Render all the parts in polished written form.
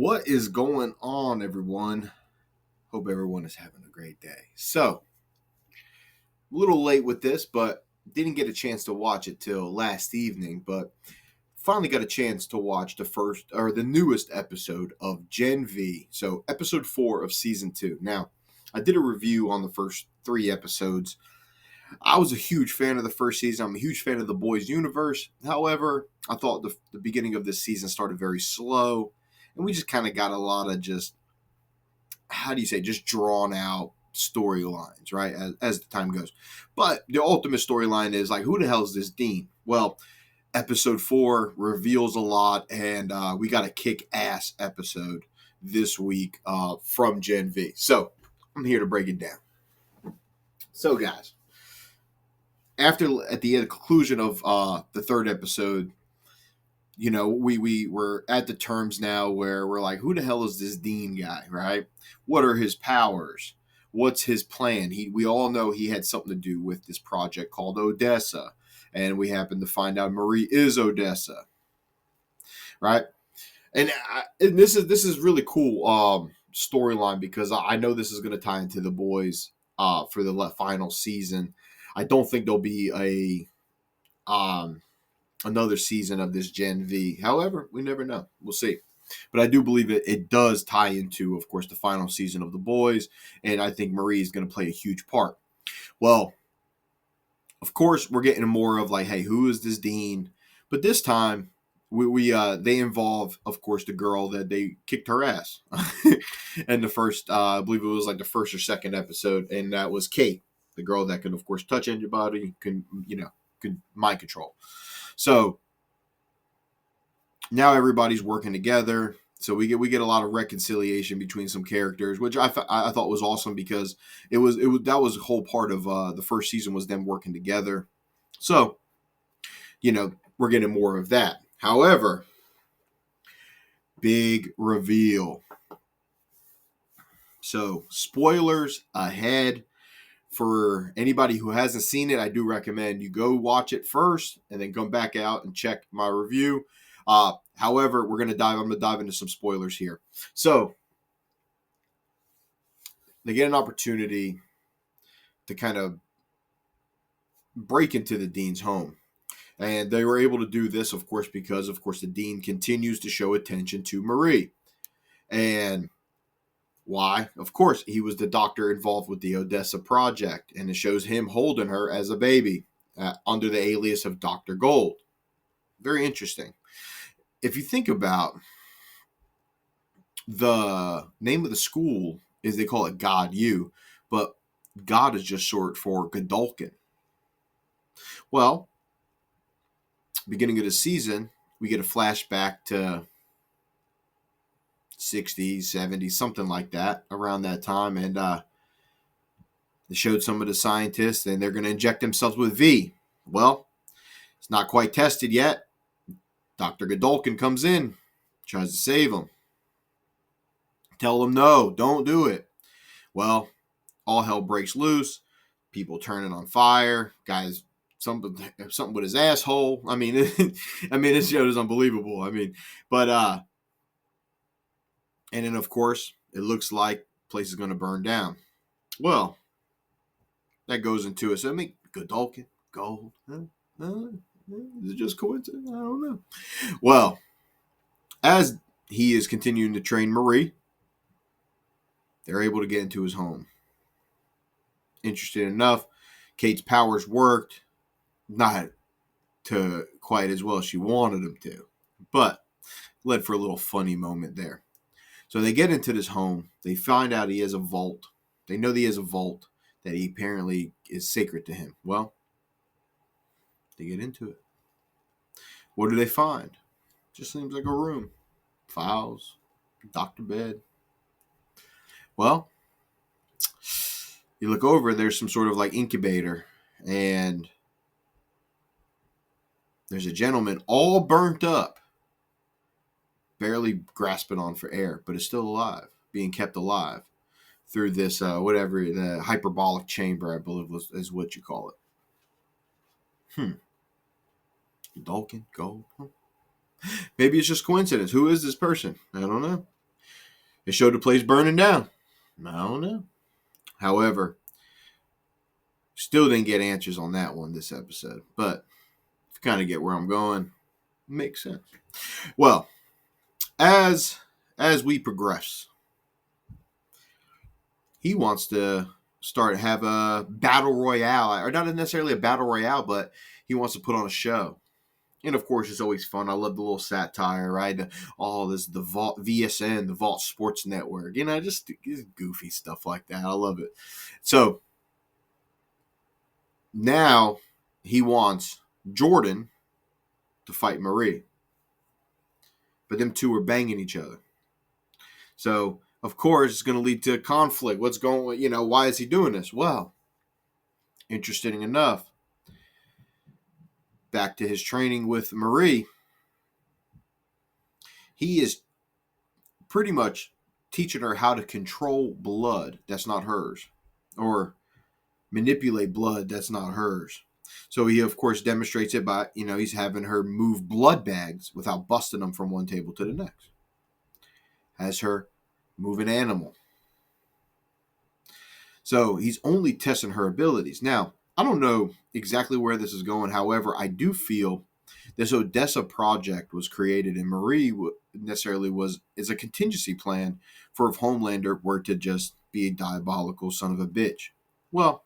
What is going on, everyone? Hope everyone is having a great day. So, a little late with this, but didn't get a chance to watch it till last evening, but finally got a chance to watch the newest episode of Gen V. So, episode 4 of season 2. Now, I did a review on the first 3 episodes. I was a huge fan of the first season. I'm a huge fan of the Boys universe. However, I thought the beginning of this season started very slow, and we just kind of got a lot of just drawn out storylines, right, as the time goes. But the ultimate storyline is like, who the hell is this Dean? Well, episode 4 reveals a lot, and we got a kick-ass episode this week from Gen V. So I'm here to break it down. So, guys, at the conclusion of the third episode, you know, we were at the terms now where we're like, who the hell is this Dean guy, right? What are his powers? What's his plan? We all know he had something to do with this project called Odessa, and we happen to find out Marie is Odessa, right? And this is really cool storyline because I know this is going to tie into the Boys for the final season. I don't think there'll be another season of this Gen V. However, we never know. We'll see. But I do believe it does tie into, of course, the final season of The Boys, and I think Marie is going to play a huge part. Well, of course, we're getting more of like, hey, who is this Dean? But this time, they involve, of course, the girl that they kicked her ass. And the first, I believe it was like the first or second episode, and that was Kate, the girl that can, of course, touch anybody, can mind control. So now everybody's working together. So we get a lot of reconciliation between some characters, which I thought was awesome because that was a whole part of the first season was them working together. So, we're getting more of that. However, big reveal. So spoilers ahead. For anybody who hasn't seen it, I do recommend you go watch it first and then come back out and check my review. However, I'm going to dive into some spoilers here. So they get an opportunity to kind of break into the Dean's home. And they were able to do this, of course, because, of course, the Dean continues to show attention to Marie. And why? Of course, he was the doctor involved with the Odessa project, and it shows him holding her as a baby under the alias of Dr. Gold. Very interesting. If you think about the name of the school, is they call it God U, but God is just short for Godolkin. Well, beginning of the season, we get a flashback to 60s, 70s, something like that, around that time. And they showed some of the scientists, and they're going to inject themselves with V. Well, it's not quite tested yet. Dr. Godolkin comes in, tries to save them. Tell them, no, don't do it. Well, all hell breaks loose. People turning on fire. Guys, something with his asshole. I mean, this show is unbelievable. And then, of course, it looks like the place is going to burn down. Well, that goes into it. So, Godolkin, gold. Is it just coincidence? I don't know. Well, as he is continuing to train Marie, they're able to get into his home. Interesting enough, Kate's powers worked. Not to quite as well as she wanted them to, but led for a little funny moment there. So they get into this home. They find out he has a vault. They know he has a vault that he apparently is sacred to him. Well, they get into it. What do they find? Just seems like a room. Files, doctor bed. Well, you look over, there's some sort of like incubator, and there's a gentleman all burnt up, barely grasping on for air, but is still alive, being kept alive through this, the hyperbolic chamber, I believe is what you call it. Dalkin, Gold. Maybe it's just coincidence. Who is this person? I don't know. They showed the place burning down. I don't know. However, still didn't get answers on that one this episode. But if you kind of get where I'm going, makes sense. Well, as we progress, he wants to have a battle royale, or not necessarily a battle royale, but he wants to put on a show. And of course, it's always fun. I love the little satire, right? The Vault VSN, the Vault Sports Network. Just goofy stuff like that. I love it. So now he wants Jordan to fight Marie, but them two are banging each other. So of course, it's going to lead to conflict. What's going? Why is he doing this? Well, interesting enough, back to his training with Marie, he is pretty much teaching her how to control blood that's not hers, or manipulate blood that's not hers. So he, of course, demonstrates it by, he's having her move blood bags without busting them from one table to the next. Has her move an animal. So he's only testing her abilities. Now, I don't know exactly where this is going. However, I do feel this Odessa project was created, and Marie necessarily is a contingency plan for if Homelander were to just be a diabolical son of a bitch. Well,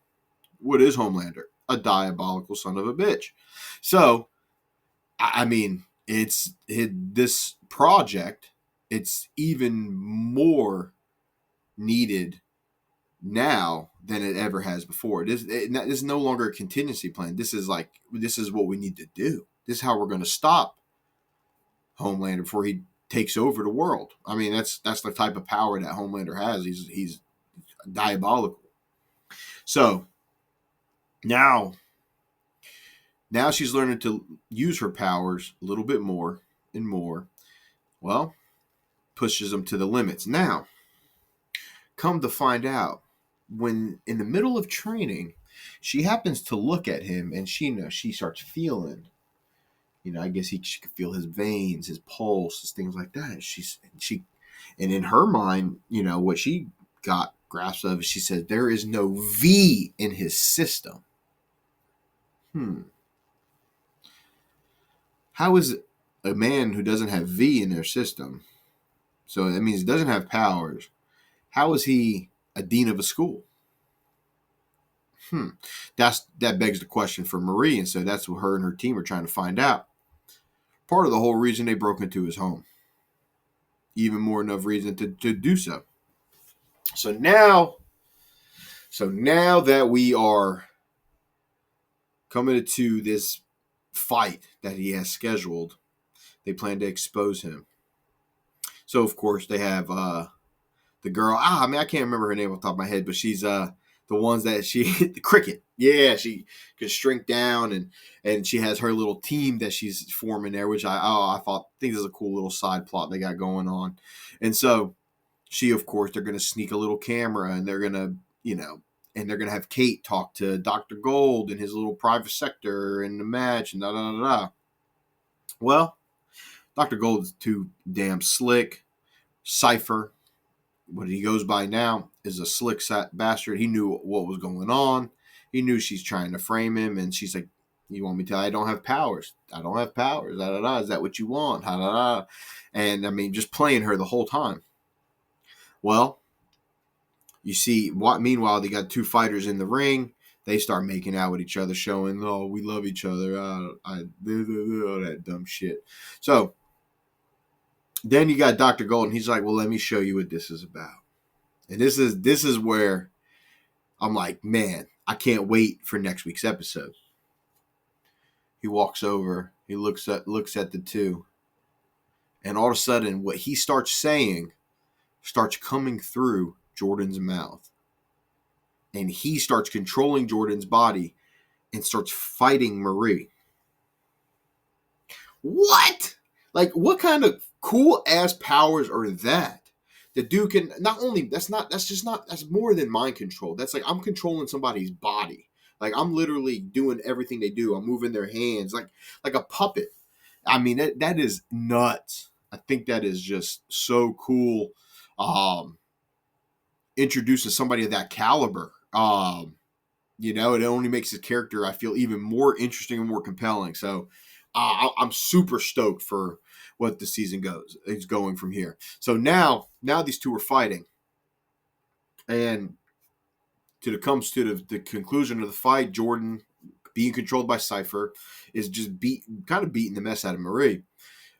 what is Homelander? A diabolical son of a bitch. So, I mean, this project, it's even more needed now than it ever has before. This is no longer a contingency plan. This is what we need to do. This is how we're going to stop Homelander before he takes over the world. I mean, that's the type of power that Homelander has. He's diabolical. So now she's learning to use her powers a little bit more and more. Well, pushes them to the limits. Now, come to find out, when in the middle of training, she happens to look at him, and she starts feeling. I guess she could feel his veins, his pulse, his things like that. And in her mind, what she got grasp of, she said, there is no V in his system. How is a man who doesn't have V in their system, so that means he doesn't have powers, how is he a dean of a school? That begs the question for Marie, and so that's what her and her team are trying to find out. Part of the whole reason they broke into his home. Even more enough reason to do so. So now that we are coming to this fight that he has scheduled, they plan to expose him. So of course they have the girl. I can't remember her name off the top of my head, but she's the ones that the cricket. Yeah, she can shrink down, and she has her little team that she's forming there, which I think this is a cool little side plot they got going on. And so she, of course, they're gonna sneak a little camera, and they're gonna and they're gonna have Kate talk to Dr. Gold in his little private sector in the match, and da da da da. Well, Dr. Gold is too damn slick. Cypher, what he goes by now, is a slick bastard. He knew what was going on. He knew she's trying to frame him, and she's like, you want me to tell you I don't have powers? I don't have powers. Da, da, da. Is that what you want? Da, da, da. And just playing her the whole time. Well, you see, meanwhile, they got two fighters in the ring. They start making out with each other, showing, oh, we love each other. All that dumb shit. So then you got Dr. Gold, and he's like, well, let me show you what this is about. And this is where I'm like, man, I can't wait for next week's episode. He walks over, he looks at the two, and all of a sudden, what he starts saying starts coming through Jordan's mouth. And he starts controlling Jordan's body and starts fighting Marie. What? Like, what kind of cool ass powers are that? The dude can not only that's more than mind control. That's like I'm controlling somebody's body. Like I'm literally doing everything they do. I'm moving their hands like a puppet. I mean that is nuts. I think that is just so cool. introducing somebody of that caliber. You know, it only makes the character, I feel, even more interesting and more compelling. So I'm super stoked for what the season is going from here. So now these two are fighting, and comes to the conclusion of the fight. Jordan, being controlled by Cypher, is just kind of beating the mess out of Marie.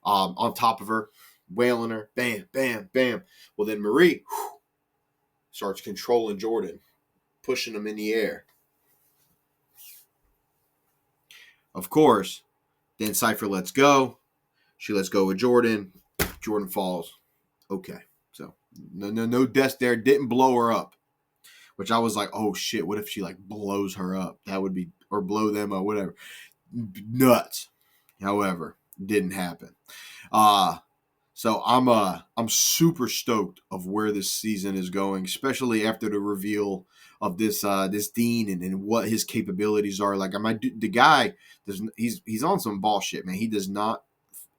On top of her, wailing her, bam, bam, bam. Well, then Marie starts controlling Jordan, pushing him in the air. Of course, then Cypher lets go. She lets go with Jordan. Jordan falls. Okay. So no death there. Didn't blow her up. Which I was like, oh shit, what if she like blows her up? That would be, or blow them up, whatever. Nuts. However, didn't happen. So I'm super stoked of where this season is going, especially after the reveal of this Dean and what his capabilities are. Like, the guy he's on some bullshit, man. He does not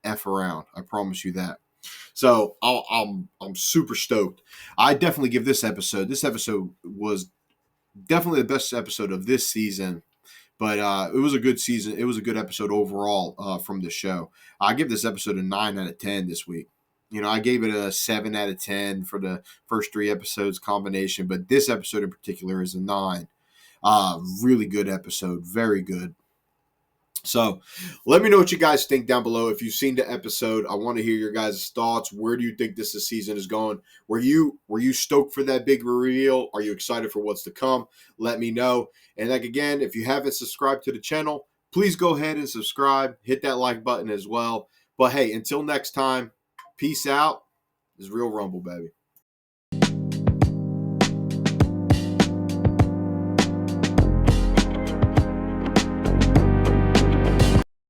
F around. I promise you that. So I'm super stoked. I definitely give this episode. This episode was definitely the best episode of this season, but it was a good season. It was a good episode overall from the show. I give this episode a 9 out of 10 this week. You know, I gave it a 7 out of 10 for the first 3 episodes combination, but this episode in particular is a 9. Really good episode. Very good. So let me know what you guys think down below. If you've seen the episode, I want to hear your guys' thoughts. Where do you think this season is going? Were you stoked for that big reveal? Are you excited for what's to come? Let me know. And like, again, if you haven't subscribed to the channel, please go ahead and subscribe. Hit that like button as well. But hey, until next time, peace out. This is Real Rumble, baby.